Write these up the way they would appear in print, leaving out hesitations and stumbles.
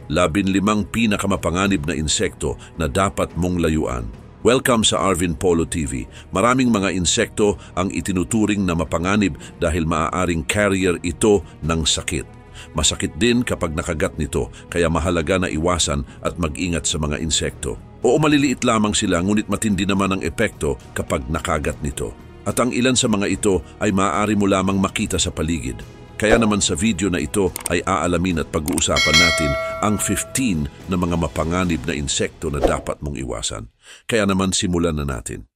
15 pinakamapanganib na insekto na dapat mong layuan. Welcome sa Arvin Polo TV. Maraming mga insekto ang itinuturing na mapanganib dahil maaaring carrier ito ng sakit. Masakit din kapag nakagat nito, kaya mahalaga na iwasan at mag-ingat sa mga insekto. Oo, maliliit lamang sila, ngunit matindi naman ang epekto kapag nakagat nito. At ang ilan sa mga ito ay maaari mo lamang makita sa paligid. Kaya naman sa video na ito ay aalamin at pag-uusapan natin ang 15 na mga mapanganib na insekto na dapat mong iwasan. Kaya naman simulan na natin.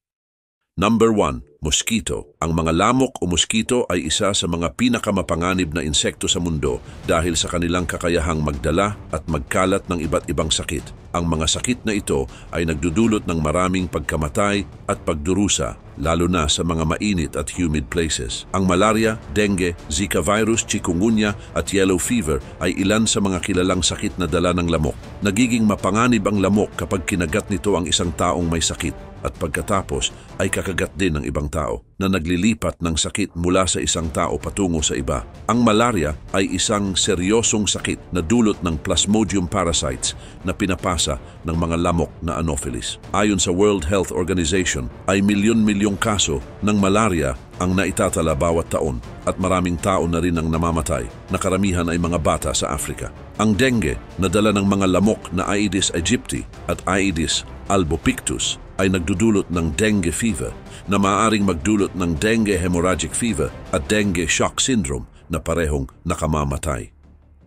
Number 1, mosquito. Ang mga lamok o mosquito ay isa sa mga pinakamapanganib na insekto sa mundo dahil sa kanilang kakayahang magdala at magkalat ng iba't ibang sakit. Ang mga sakit na ito ay nagdudulot ng maraming pagkamatay at pagdurusa, lalo na sa mga mainit at humid places. Ang malaria, dengue, Zika virus, chikungunya at yellow fever ay ilan sa mga kilalang sakit na dala ng lamok. Nagiging mapanganib ang lamok kapag kinagat nito ang isang taong may sakit at pagkatapos ay kakagat din ng ibang tao na naglilipat ng sakit mula sa isang tao patungo sa iba. Ang malaria ay isang seryosong sakit na dulot ng Plasmodium parasites na pinapasa ng mga lamok na Anopheles. Ayon sa World Health Organization, ay milyon-milyong kaso ng malaria ang naitatala bawat taon at maraming tao na rin ang namamatay, na karamihan ay mga bata sa Africa. Ang dengue, na dala ng mga lamok na Aedes aegypti at Aedes albopictus, ay nagdudulot ng dengue fever na maaaring magdulot ng dengue hemorrhagic fever at dengue shock syndrome na parehong nakamamatay.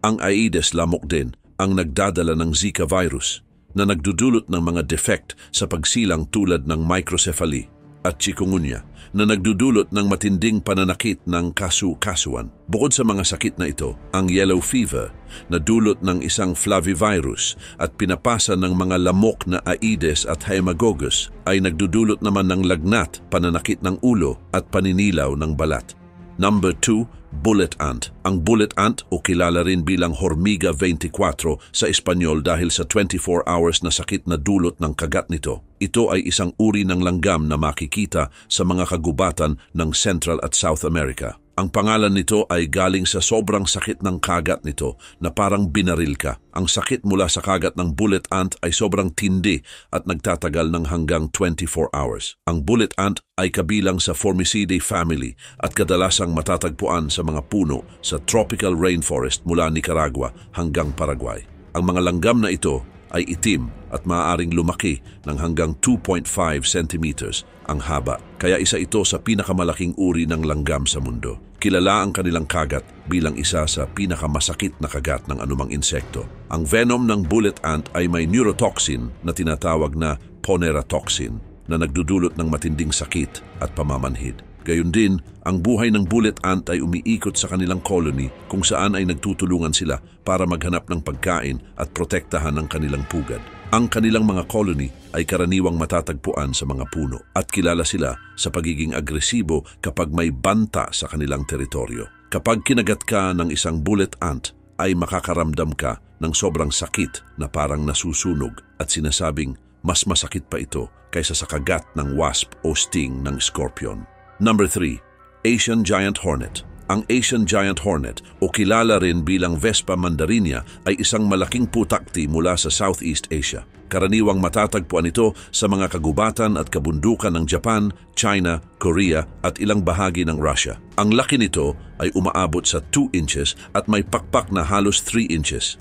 Ang Aedes lamok din ang nagdadala ng Zika virus na nagdudulot ng mga defect sa pagsilang tulad ng microcephaly at chikungunya na nagdudulot ng matinding pananakit ng kasu-kasuan. Bukod sa mga sakit na ito, ang yellow fever na dulot ng isang flavivirus at pinapasa ng mga lamok na Aedes at Haemococcus ay nagdudulot naman ng lagnat, pananakit ng ulo at paninilaw ng balat. Number 2, bullet ant. Ang bullet ant o kilala rin bilang Hormiga 24 sa Espanyol dahil sa 24 hours na sakit na dulot ng kagat nito. Ito ay isang uri ng langgam na makikita sa mga kagubatan ng Central at South America. Ang pangalan nito ay galing sa sobrang sakit ng kagat nito na parang binaril ka. Ang sakit mula sa kagat ng bullet ant ay sobrang tindi at nagtatagal ng hanggang 24 hours. Ang bullet ant ay kabilang sa Formicidae family at kadalasang matatagpuan sa mga puno sa tropical rainforest mula Nicaragua hanggang Paraguay. Ang mga langgam na ito ay itim at maaaring lumaki ng hanggang 2.5 centimeters ang haba. Kaya isa ito sa pinakamalaking uri ng langgam sa mundo. Kilala ang kanilang kagat bilang isa sa pinakamasakit na kagat ng anumang insekto. Ang venom ng bullet ant ay may neurotoxin na tinatawag na poneratoxin na nagdudulot ng matinding sakit at pamamanhid. Gayun din, ang buhay ng bullet ant ay umiikot sa kanilang colony kung saan ay nagtutulungan sila para maghanap ng pagkain at protektahan ang kanilang pugad. Ang kanilang mga colony ay karaniwang matatagpuan sa mga puno at kilala sila sa pagiging agresibo kapag may banta sa kanilang teritoryo. Kapag kinagat ka ng isang bullet ant, ay makakaramdam ka ng sobrang sakit na parang nasusunog at sinasabing mas masakit pa ito kaysa sa kagat ng wasp o sting ng scorpion. Number 3, Asian Giant Hornet. Ang Asian Giant Hornet o kilala rin bilang Vespa mandarinia ay isang malaking putakti mula sa Southeast Asia. Karaniwang matatagpuan ito sa mga kagubatan at kabundukan ng Japan, China, Korea at ilang bahagi ng Russia. Ang laki nito ay umaabot sa 2 inches at may pakpak na halos 3 inches.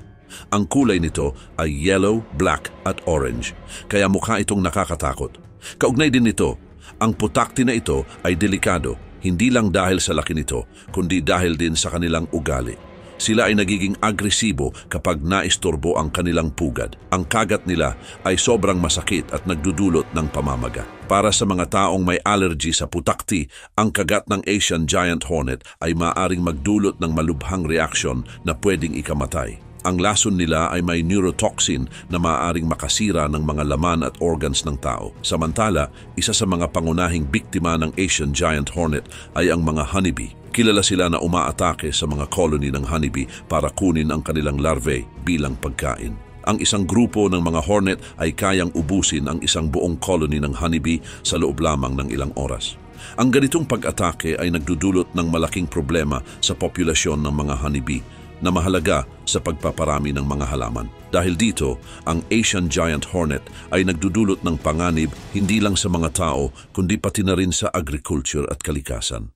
Ang kulay nito ay yellow, black at orange, kaya mukha itong nakakatakot. Kaugnay din nito, ang putakti na ito ay delikado, hindi lang dahil sa laki nito, kundi dahil din sa kanilang ugali. Sila ay nagiging agresibo kapag naistorbo ang kanilang pugad. Ang kagat nila ay sobrang masakit at nagdudulot ng pamamaga. Para sa mga taong may allergy sa putakti, ang kagat ng Asian Giant Hornet ay maaaring magdulot ng malubhang reaksyon na pwedeng ikamatay. Ang lason nila ay may neurotoxin na maaaring makasira ng mga laman at organs ng tao. Samantala, isa sa mga pangunahing biktima ng Asian Giant Hornet ay ang mga honeybee. Kilala sila na umaatake sa mga colony ng honeybee para kunin ang kanilang larvae bilang pagkain. Ang isang grupo ng mga hornet ay kayang ubusin ang isang buong colony ng honeybee sa loob lamang ng ilang oras. Ang ganitong pag-atake ay nagdudulot ng malaking problema sa populasyon ng mga honeybee, na mahalaga sa pagpaparami ng mga halaman. Dahil dito, ang Asian Giant Hornet ay nagdudulot ng panganib hindi lang sa mga tao kundi pati na rin sa agriculture at kalikasan.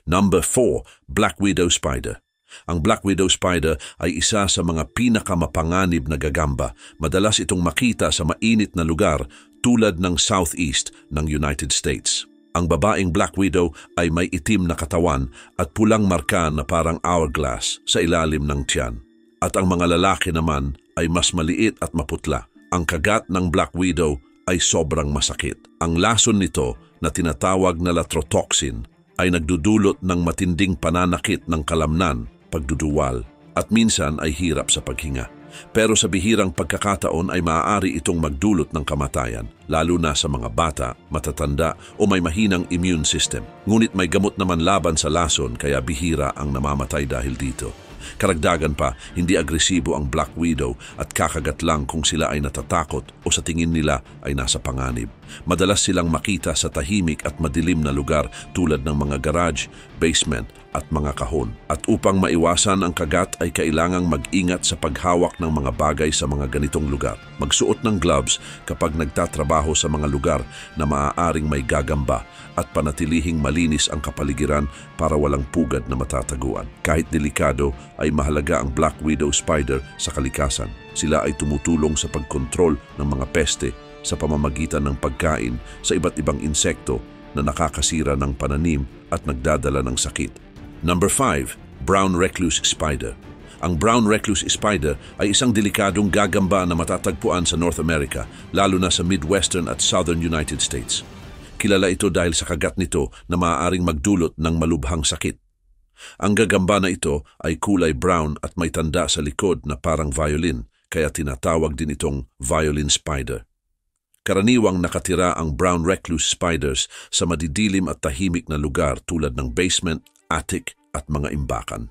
Number 4, Black Widow Spider. Ang Black Widow Spider ay isa sa mga pinakamapanganib na gagamba. Madalas itong makita sa mainit na lugar tulad ng southeast ng United States. Ang babaeng Black Widow ay may itim na katawan at pulang marka na parang hourglass sa ilalim ng tiyan. At ang mga lalaki naman ay mas maliit at maputla. Ang kagat ng Black Widow ay sobrang masakit. Ang lason nito na tinatawag na latrotoxin ay nagdudulot ng matinding pananakit ng kalamnan, pagduduwal, at minsan ay hirap sa paghinga. Pero sa bihirang pagkakataon ay maaari itong magdulot ng kamatayan, lalo na sa mga bata, matatanda o may mahinang immune system. Ngunit may gamot naman laban sa lason kaya bihira ang namamatay dahil dito. Karagdagan pa, hindi agresibo ang Black Widow at kakagat lang kung sila ay natatakot o sa tingin nila ay nasa panganib. Madalas silang makita sa tahimik at madilim na lugar tulad ng mga garage, basement at mga kahon. At upang maiwasan ang kagat ay kailangang mag-ingat sa paghawak ng mga bagay sa mga ganitong lugar. Magsuot ng gloves kapag nagtatrabaho sa mga lugar na maaaring may gagamba at panatilihing malinis ang kapaligiran para walang pugad na matataguan. Kahit delikado, ay mahalaga ang Black Widow Spider sa kalikasan. Sila ay tumutulong sa pagkontrol ng mga peste sa pamamagitan ng pagkain sa iba't ibang insekto na nakakasira ng pananim at nagdadala ng sakit. Number 5, Brown Recluse Spider. Ang Brown Recluse Spider ay isang delikadong gagamba na matatagpuan sa North America, lalo na sa Midwestern at Southern United States. Kilala ito dahil sa kagat nito na maaaring magdulot ng malubhang sakit. Ang gagamba na ito ay kulay brown at may tanda sa likod na parang violin, kaya tinatawag din itong violin spider. Karaniwang nakatira ang brown recluse spiders sa madidilim at tahimik na lugar tulad ng basement, attic at mga imbakan.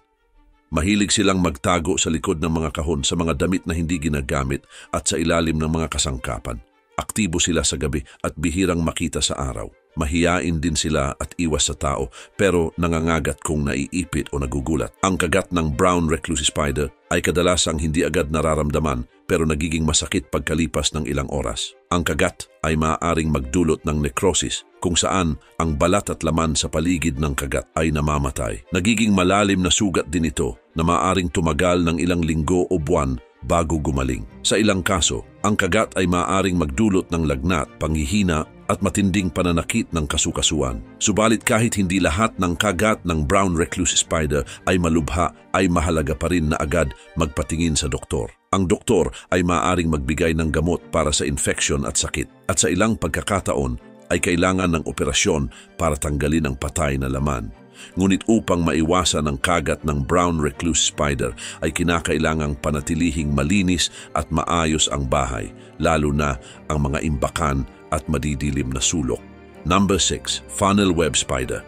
Mahilig silang magtago sa likod ng mga kahon, sa mga damit na hindi ginagamit at sa ilalim ng mga kasangkapan. Aktibo sila sa gabi at bihirang makita sa araw. Mahiyain din sila at iwas sa tao pero nangangagat kung naiipit o nagugulat. Ang kagat ng brown recluse spider ay kadalasang hindi agad nararamdaman pero nagiging masakit pagkalipas ng ilang oras. Ang kagat ay maaaring magdulot ng necrosis kung saan ang balat at laman sa paligid ng kagat ay namamatay. Nagiging malalim na sugat din ito na maaaring tumagal ng ilang linggo o buwan bago gumaling. Sa ilang kaso, ang kagat ay maaaring magdulot ng lagnat, panghihina at matinding pananakit ng kasukasuan. Subalit kahit hindi lahat ng kagat ng brown recluse spider ay malubha, ay mahalaga pa rin na agad magpatingin sa doktor. Ang doktor ay maaaring magbigay ng gamot para sa infection at sakit. At sa ilang pagkakataon ay kailangan ng operasyon para tanggalin ang patay na laman. Ngunit upang maiwasan ang kagat ng brown recluse spider ay kinakailangang panatilihing malinis at maayos ang bahay, lalo na ang mga imbakan at madidilim na sulok. Number 6, funnel web spider.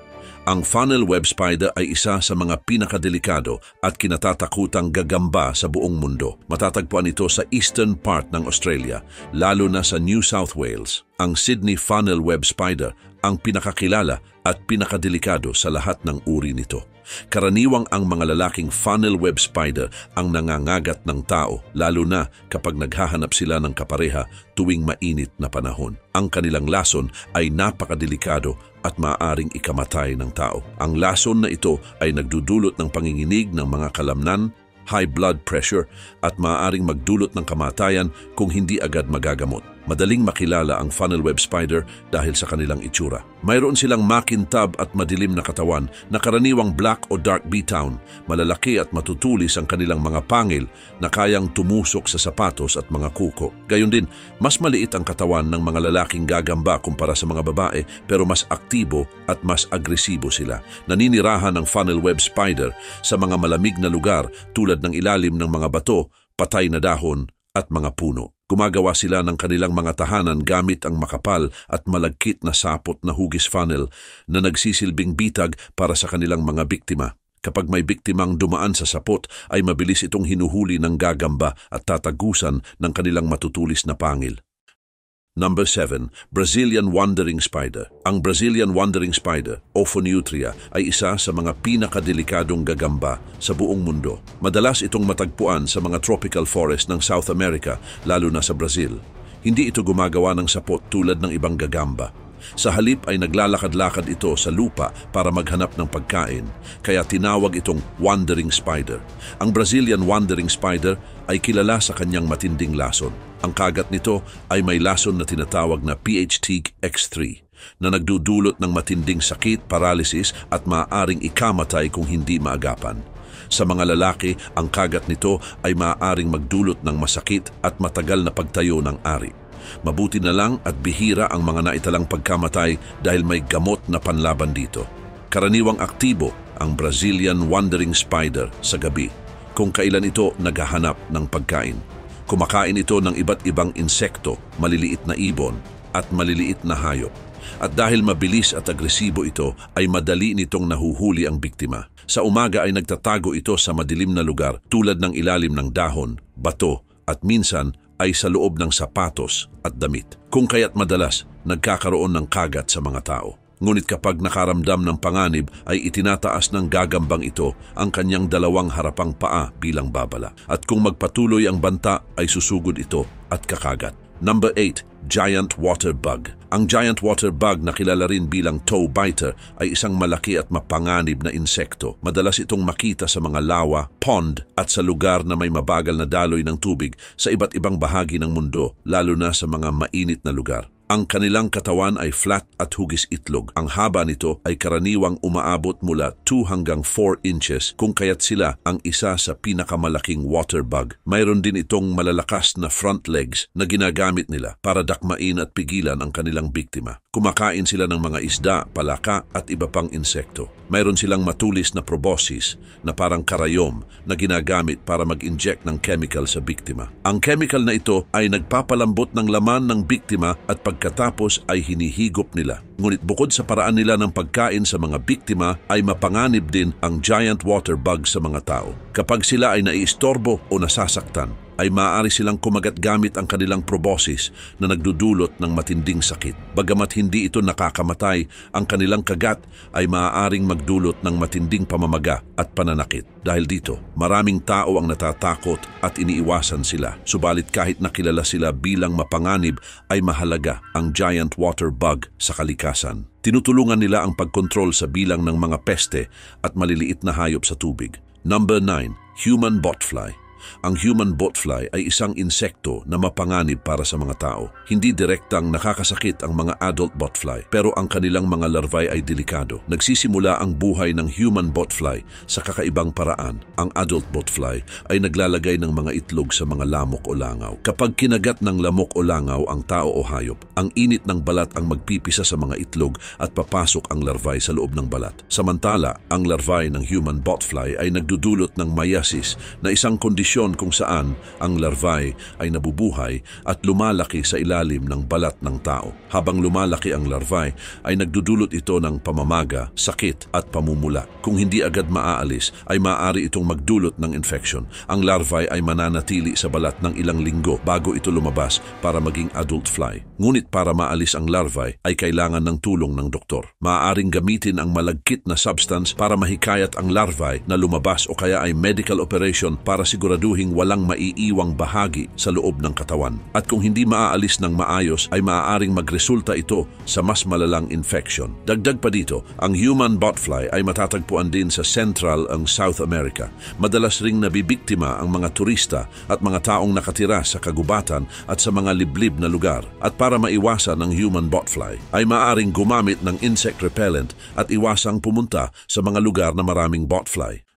Ang funnel web spider ay isa sa mga pinakadelikado at kinatatakutang gagamba sa buong mundo. Matatagpuan ito sa eastern part ng Australia, lalo na sa New South Wales. Ang Sydney funnel web spider ang pinakakilala at pinakadelikado sa lahat ng uri nito. Karaniwang ang mga lalaking funnel web spider ang nangangagat ng tao, lalo na kapag naghahanap sila ng kapareha tuwing mainit na panahon. Ang kanilang lason ay napakadelikado at maaaring ikamatay ng tao. Ang lason na ito ay nagdudulot ng panginginig ng mga kalamnan, high blood pressure at maaaring magdulot ng kamatayan kung hindi agad magagamot. Madaling makilala ang funnel web spider dahil sa kanilang itsura. Mayroon silang makintab at madilim na katawan na karaniwang black o dark B-town. Malalaki at matutulis ang kanilang mga pangil na kayang tumusok sa sapatos at mga kuko. Gayon din, mas maliit ang katawan ng mga lalaking gagamba kumpara sa mga babae pero mas aktibo at mas agresibo sila. Naninirahan ang funnel web spider sa mga malamig na lugar tulad ng ilalim ng mga bato, patay na dahon at mga puno. Gumagawa sila ng kanilang mga tahanan gamit ang makapal at malagkit na sapot na hugis funnel na nagsisilbing bitag para sa kanilang mga biktima. Kapag may biktimang dumaan sa sapot ay mabilis itong hinuhuli ng gagamba at tatagusan ng kanilang matutulis na pangil. Number 7, Brazilian Wandering Spider. Ang Brazilian Wandering Spider, Ophoneutria, ay isa sa mga pinakadelikadong gagamba sa buong mundo. Madalas itong matagpuan sa mga tropical forest ng South America, lalo na sa Brazil. Hindi ito gumagawa ng sapot tulad ng ibang gagamba. Sa halip ay naglalakad-lakad ito sa lupa para maghanap ng pagkain, kaya tinawag itong wandering spider. Ang Brazilian wandering spider ay kilala sa kanyang matinding lason. Ang kagat nito ay may lason na tinatawag na PHTX3 na nagdudulot ng matinding sakit, paralysis at maaaring ikamatay kung hindi maagapan. Sa mga lalaki, ang kagat nito ay maaaring magdulot ng masakit at matagal na pagtayo ng ari. Mabuti na lang at bihira ang mga naitalang pagkamatay dahil may gamot na panlaban dito. Karaniwang aktibo ang Brazilian wandering spider sa gabi kung kailan ito naghahanap ng pagkain. Kumakain ito ng iba't ibang insekto, maliliit na ibon at maliliit na hayop. At dahil mabilis at agresibo ito, ay madali nitong nahuhuli ang biktima. Sa umaga ay nagtatago ito sa madilim na lugar tulad ng ilalim ng dahon, bato at minsan ay sa loob ng sapatos at damit. Kung kaya't madalas, nagkakaroon ng kagat sa mga tao. Ngunit kapag nakaramdam ng panganib ay itinataas ng gagambang ito ang kanyang dalawang harapang paa bilang babala. At kung magpatuloy ang banta ay susugod ito at kakagat. Number 8, Giant Water Bug. Ang giant water bug na kilala rin bilang toe biter ay isang malaki at mapanganib na insekto. Madalas itong makita sa mga lawa, pond at sa lugar na may mabagal na daloy ng tubig sa iba't ibang bahagi ng mundo, lalo na sa mga mainit na lugar. Ang kanilang katawan ay flat at hugis itlog. Ang haba nito ay karaniwang umaabot mula 2 hanggang 4 inches kung kaya't sila ang isa sa pinakamalaking water bug. Mayroon din itong malalakas na front legs na ginagamit nila para dakmain at pigilan ang kanilang biktima. Kumakain sila ng mga isda, palaka at iba pang insekto. Mayroon silang matulis na proboscis na parang karayom na ginagamit para mag-inject ng chemical sa biktima. Ang chemical na ito ay nagpapalambot ng laman ng biktima at pagkatapos ay hinihigop nila. Ngunit bukod sa paraan nila ng pagkain sa mga biktima ay mapanganib din ang giant water bug sa mga tao. Kapag sila ay naiistorbo o nasasaktan, ay maaari silang kumagat gamit ang kanilang proboscis na nagdudulot ng matinding sakit. Bagamat hindi ito nakakamatay, ang kanilang kagat ay maaaring magdulot ng matinding pamamaga at pananakit. Dahil dito, maraming tao ang natatakot at iniiwasan sila. Subalit kahit nakilala sila bilang mapanganib, ay mahalaga ang giant water bug sa kalikasan. Tinutulungan nila ang pagkontrol sa bilang ng mga peste at maliliit na hayop sa tubig. Number 9, human botfly. Ang human botfly ay isang insekto na mapanganib para sa mga tao. Hindi direktang nakakasakit ang mga adult botfly, pero ang kanilang mga larvae ay delikado. Nagsisimula ang buhay ng human botfly sa kakaibang paraan. Ang adult botfly ay naglalagay ng mga itlog sa mga lamok o langaw. Kapag kinagat ng lamok o langaw ang tao o hayop, ang init ng balat ang magpipisa sa mga itlog at papasok ang larvae sa loob ng balat. Samantala, ang larvae ng human botfly ay nagdudulot ng meiosis na isang kondisyon kung saan ang larvae ay nabubuhay at lumalaki sa ilalim ng balat ng tao. Habang lumalaki ang larvae ay nagdudulot ito ng pamamaga, sakit at pamumula. Kung hindi agad maaalis ay maaari itong magdulot ng infection. Ang larvae ay mananatili sa balat ng ilang linggo bago ito lumabas para maging adult fly. Ngunit para maalis ang larvae ay kailangan ng tulong ng doktor. Maaaring gamitin ang malagkit na substance para mahikayat ang larvae na lumabas o kaya ay medical operation para siguraduhin walang maiiwang bahagi sa loob ng katawan. At kung hindi maaalis ng maayos ay maaaring magresulta ito sa mas malalang infection. Dagdag pa dito, ang human botfly ay matatagpuan din sa Central ang South America. Madalas ring nabibiktima ang mga turista at mga taong nakatira sa kagubatan at sa mga liblib na lugar. At para maiwasan ang human botfly ay maaaring gumamit ng insect repellent at iwasang pumunta sa mga lugar na maraming botfly.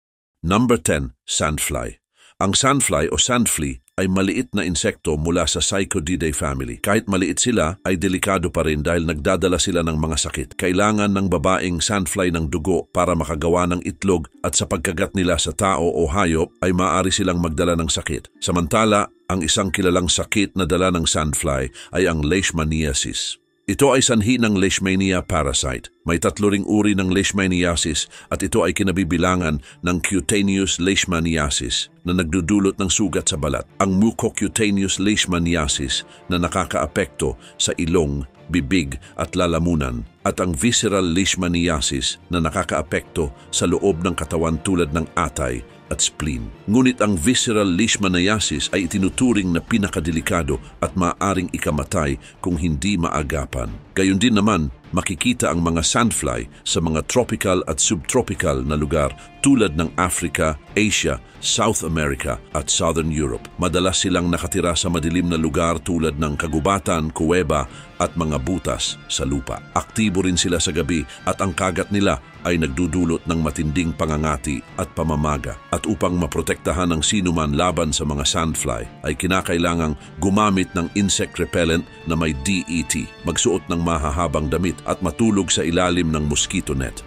Number 10, sandfly. Ang sandfly o sandflea ay maliit na insekto mula sa Psychodidae family. Kahit maliit sila, ay delikado pa rin dahil nagdadala sila ng mga sakit. Kailangan ng babaeng sandfly ng dugo para makagawa ng itlog at sa pagkagat nila sa tao o hayop ay maaari silang magdala ng sakit. Samantala, ang isang kilalang sakit na dala ng sandfly ay ang leishmaniasis. Ito ay sanhi ng Leishmania parasite. May 3 ring uri ng Leishmaniasis at ito ay kinabibilangan ng cutaneous leishmaniasis na nagdudulot ng sugat sa balat, ang mucocutaneous leishmaniasis na nakakaapekto sa ilong, bibig at lalamunan, at ang visceral leishmaniasis na nakakaapekto sa loob ng katawan tulad ng atay at spleen. Ngunit ang visceral leishmaniasis ay itinuturing na pinakadelikado at maaaring ikamatay kung hindi maagapan. Gayon din naman, makikita ang mga sandfly sa mga tropical at subtropical na lugar tulad ng Africa, Asia, South America at Southern Europe. Madalas silang nakatira sa madilim na lugar tulad ng kagubatan, kuweba at mga butas sa lupa. Aktibo rin sila sa gabi at ang kagat nila ay nagdudulot ng matinding pangangati at pamamaga. At upang maprotektahan ang sinuman laban sa mga sandfly, ay kinakailangang gumamit ng insect repellent na may DET, magsuot ng mahahabang damit at matulog sa ilalim ng mosquito net.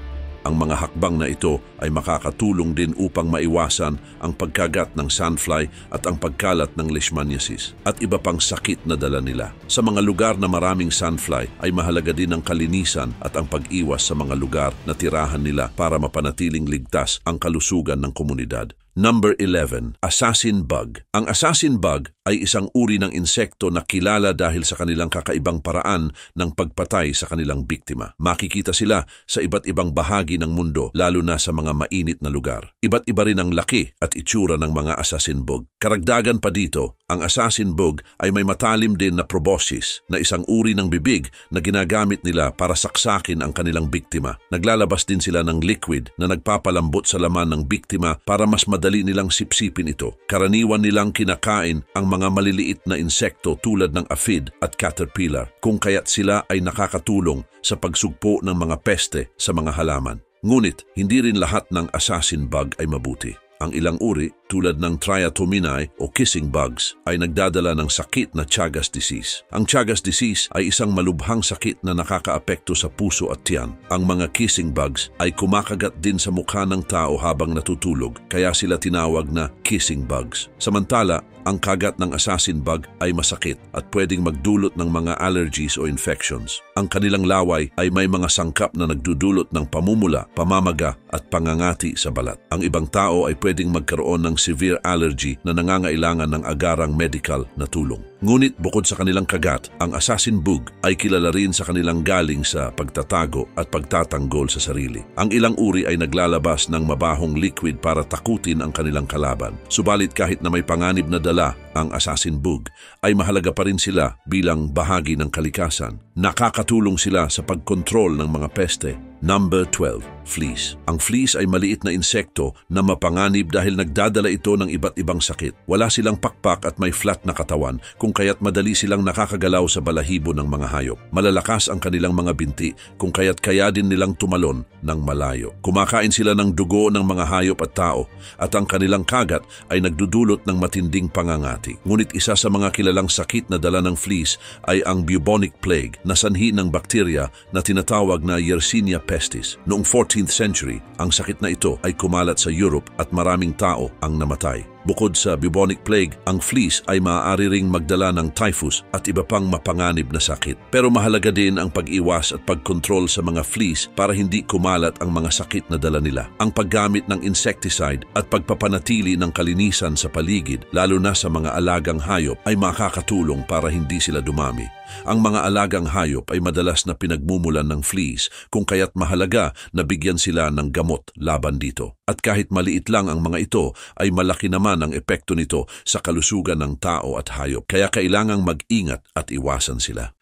Ang mga hakbang na ito ay makakatulong din upang maiwasan ang pagkagat ng sandfly at ang pagkalat ng leishmaniasis at iba pang sakit na dala nila. Sa mga lugar na maraming sandfly ay mahalaga din ang kalinisan at ang pag-iwas sa mga lugar na tirahan nila para mapanatiling ligtas ang kalusugan ng komunidad. Number 11, assassin bug. Ang assassin bug ay isang uri ng insekto na kilala dahil sa kanilang kakaibang paraan ng pagpatay sa kanilang biktima. Makikita sila sa iba't ibang bahagi ng mundo, lalo na sa mga mainit na lugar. Iba't iba rin ang laki at itsura ng mga assassin bug. Karagdagan pa dito, ang assassin bug ay may matalim din na proboscis na isang uri ng bibig na ginagamit nila para saksakin ang kanilang biktima. Naglalabas din sila ng liquid na nagpapalambot sa laman ng biktima para mas madali nilang sipsipin ito. Karaniwan nilang kinakain ang mga maliliit na insekto tulad ng aphid at caterpillar, kung kaya't sila ay nakakatulong sa pagsugpo ng mga peste sa mga halaman. Ngunit, hindi rin lahat ng assassin bug ay mabuti. Ang ilang uri, tulad ng Triatominae o kissing bugs, ay nagdadala ng sakit na Chagas disease. Ang Chagas disease ay isang malubhang sakit na nakakaapekto sa puso at tiyan. Ang mga kissing bugs ay kumakagat din sa mukha ng tao habang natutulog, kaya sila tinawag na kissing bugs. Samantala, ang kagat ng assassin bug ay masakit at pwedeng magdulot ng mga allergies o infections. Ang kanilang laway ay may mga sangkap na nagdudulot ng pamumula, pamamaga at pangangati sa balat. Ang ibang tao ay pwedeng magkaroon ng severe allergy na nangangailangan ng agarang medical na tulong. Ngunit bukod sa kanilang kagat, ang assassin bug ay kilala rin sa kanilang galing sa pagtatago at pagtatanggol sa sarili. Ang ilang uri ay naglalabas ng mabahong liquid para takutin ang kanilang kalaban. Subalit kahit na may panganib na dala ang assassin bug, ay mahalaga pa rin sila bilang bahagi ng kalikasan. Nakakatulong sila sa pagkontrol ng mga peste. Number 12, fleas. Ang fleas ay maliit na insekto na mapanganib dahil nagdadala ito ng iba't ibang sakit. Wala silang pakpak at may flat na katawan, kung kaya't madali silang nakakagalaw sa balahibo ng mga hayop. Malalakas ang kanilang mga binti, kung kaya't kaya din nilang tumalon ng malayo. Kumakain sila ng dugo ng mga hayop at tao, at ang kanilang kagat ay nagdudulot ng matinding pangangati. Ngunit isa sa mga kilalang sakit na dala ng fleas ay ang bubonic plague, na sanhi ng bakterya na tinatawag na Yersinia pestis. Noong 14th century, ang sakit na ito ay kumalat sa Europe at maraming tao ang namatay. Bukod sa bubonic plague, ang fleas ay maaari ring magdala ng typhus at iba pang mapanganib na sakit. Pero mahalaga din ang pag-iwas at pagkontrol sa mga fleas para hindi kumalat ang mga sakit na dala nila. Ang paggamit ng insecticide at pagpapanatili ng kalinisan sa paligid, lalo na sa mga alagang hayop, ay makakatulong para hindi sila dumami. Ang mga alagang hayop ay madalas na pinagmumulan ng fleas, kung kaya't mahalaga na bigyan sila ng gamot laban dito. At kahit maliit lang ang mga ito, ay malaki naman ang epekto nito sa kalusugan ng tao at hayop, kaya kailangang mag-ingat at iwasan sila.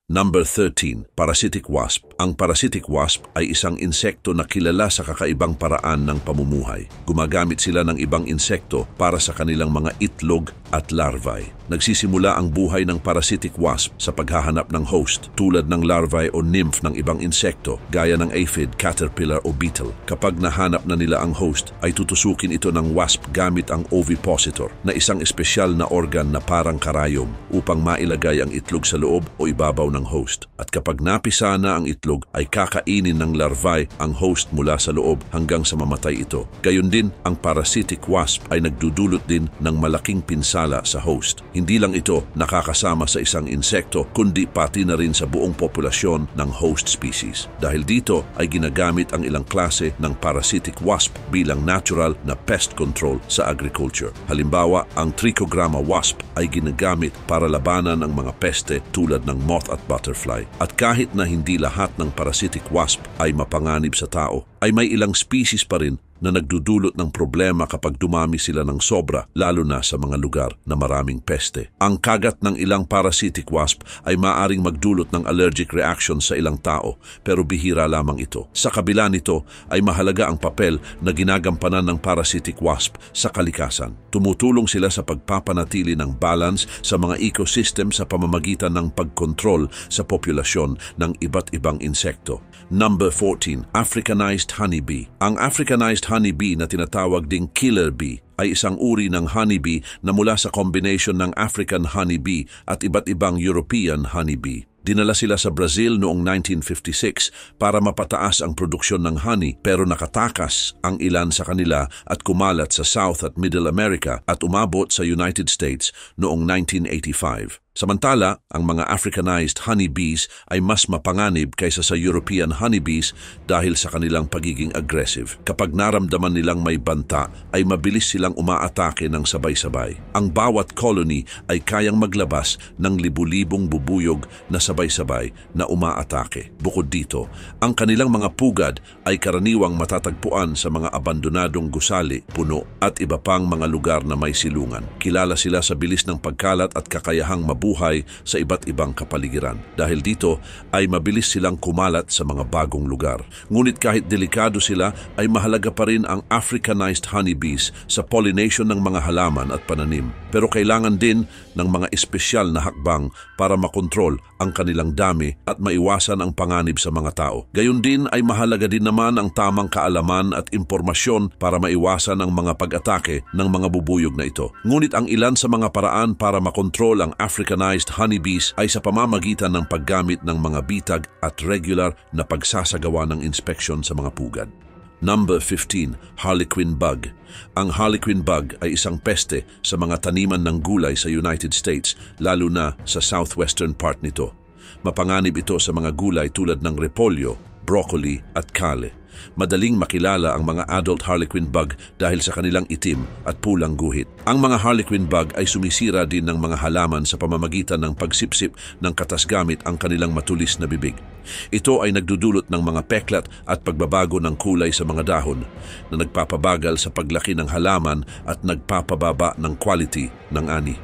Number 13, parasitic wasp. Ang parasitic wasp ay isang insekto na kilala sa kakaibang paraan ng pamumuhay. Gumagamit sila ng ibang insekto para sa kanilang mga itlog at larvae. Nagsisimula ang buhay ng parasitic wasp sa paghahanap ng host, tulad ng larvae o nymph ng ibang insekto gaya ng aphid, caterpillar o beetle. Kapag nahanap na nila ang host, ay tutusukin ito ng wasp gamit ang ovipositor, na isang espesyal na organ na parang karayom, upang mailagay ang itlog sa loob o ibabaw ng host. At kapag napisa na ang itlog, ay kakainin ng larvae ang host mula sa loob hanggang sa mamatay ito. Gayon din, ang parasitic wasp ay nagdudulot din ng malaking pinsala pinsala sa host. Hindi lang ito nakakasama sa isang insekto, kundi pati na rin sa buong populasyon ng host species. Dahil dito ay ginagamit ang ilang klase ng parasitic wasp bilang natural na pest control sa agriculture. Halimbawa, ang Trichogramma wasp ay ginagamit para labanan ang mga peste tulad ng moth at butterfly. At kahit na hindi lahat ng parasitic wasp ay mapanganib sa tao, ay may ilang species pa rin na nagdudulot ng problema kapag dumami sila ng sobra, lalo na sa mga lugar na maraming peste. Ang kagat ng ilang parasitic wasp ay maaaring magdulot ng allergic reaction sa ilang tao, pero bihira lamang ito. Sa kabila nito ay mahalaga ang papel na ginagampanan ng parasitic wasp sa kalikasan. Tumutulong sila sa pagpapanatili ng balance sa mga ecosystem sa pamamagitan ng pagkontrol sa populasyon ng iba't ibang insekto. Number 14, Africanized honeybee. Ang Africanized honeybee na tinatawag ding killer bee ay isang uri ng honeybee na mula sa combination ng African honeybee at iba't ibang European honeybee. Dinala sila sa Brazil noong 1956 para mapataas ang produksyon ng honey, pero nakatakas ang ilan sa kanila at kumalat sa South at Middle America at umabot sa United States noong 1985. Samantala, ang mga Africanized honeybees ay mas mapanganib kaysa sa European honeybees dahil sa kanilang pagiging aggressive. Kapag naramdaman nilang may banta, ay mabilis silang umaatake ng sabay-sabay. Ang bawat colony ay kayang maglabas ng libu-libong bubuyog na sabay-sabay na umaatake. Bukod dito, ang kanilang mga pugad ay karaniwang matatagpuan sa mga abandonadong gusali, puno at iba pang mga lugar na may silungan. Kilala sila sa bilis ng pagkalat at kakayahang mabuhay sa iba't ibang kapaligiran. Dahil dito ay mabilis silang kumalat sa mga bagong lugar. Ngunit kahit delikado sila, ay mahalaga pa rin ang Africanized honeybees sa pollination ng mga halaman at pananim. Pero kailangan din ng mga espesyal na hakbang para makontrol ang kanilang dami at maiwasan ang panganib sa mga tao. Gayon din ay mahalaga din naman ang tamang kaalaman at impormasyon para maiwasan ang mga pag-atake ng mga bubuyog na ito. Ngunit ang ilan sa mga paraan para makontrol ang Africanized honeybees ay sa pamamagitan ng paggamit ng mga bitag at regular na pagsasagawa ng inspeksyon sa mga pugad. Number 15, Harlequin bug. Ang Harlequin bug ay isang peste sa mga taniman ng gulay sa United States, lalo na sa southwestern part nito. Mapanganib ito sa mga gulay tulad ng repolyo, broccoli at kale. Madaling makilala ang mga adult harlequin bug dahil sa kanilang itim at pulang guhit. Ang mga harlequin bug ay sumisira din ng mga halaman sa pamamagitan ng pagsipsip ng katas gamit ang kanilang matulis na bibig. Ito ay nagdudulot ng mga peklat at pagbabago ng kulay sa mga dahon na nagpapabagal sa paglaki ng halaman at nagpapababa ng quality ng ani.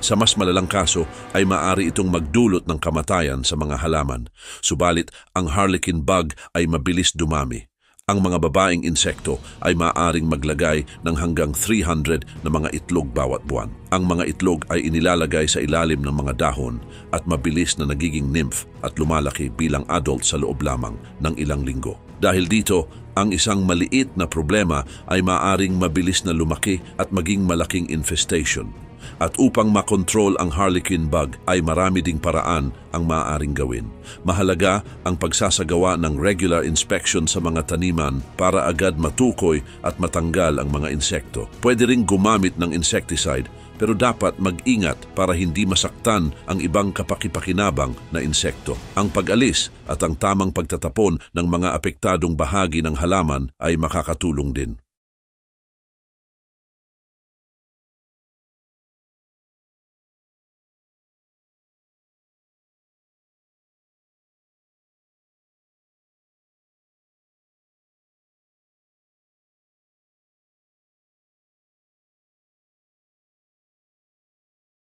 Sa mas malalang kaso ay maaari itong magdulot ng kamatayan sa mga halaman. Subalit, ang harlequin bug ay mabilis dumami. Ang mga babaeng insekto ay maaaring maglagay ng hanggang 300 na mga itlog bawat buwan. Ang mga itlog ay inilalagay sa ilalim ng mga dahon at mabilis na nagiging nymph at lumalaki bilang adult sa loob lamang ng ilang linggo. Dahil dito, ang isang maliit na problema ay maaaring mabilis na lumaki at maging malaking infestation. At upang makontrol ang harlequin bug ay marami ding paraan ang maaaring gawin. Mahalaga ang pagsasagawa ng regular inspection sa mga taniman para agad matukoy at matanggal ang mga insekto. Pwede ring gumamit ng insecticide, pero dapat mag-ingat para hindi masaktan ang ibang kapakipakinabang na insekto. Ang pag-alis at ang tamang pagtatapon ng mga apektadong bahagi ng halaman ay makakatulong din.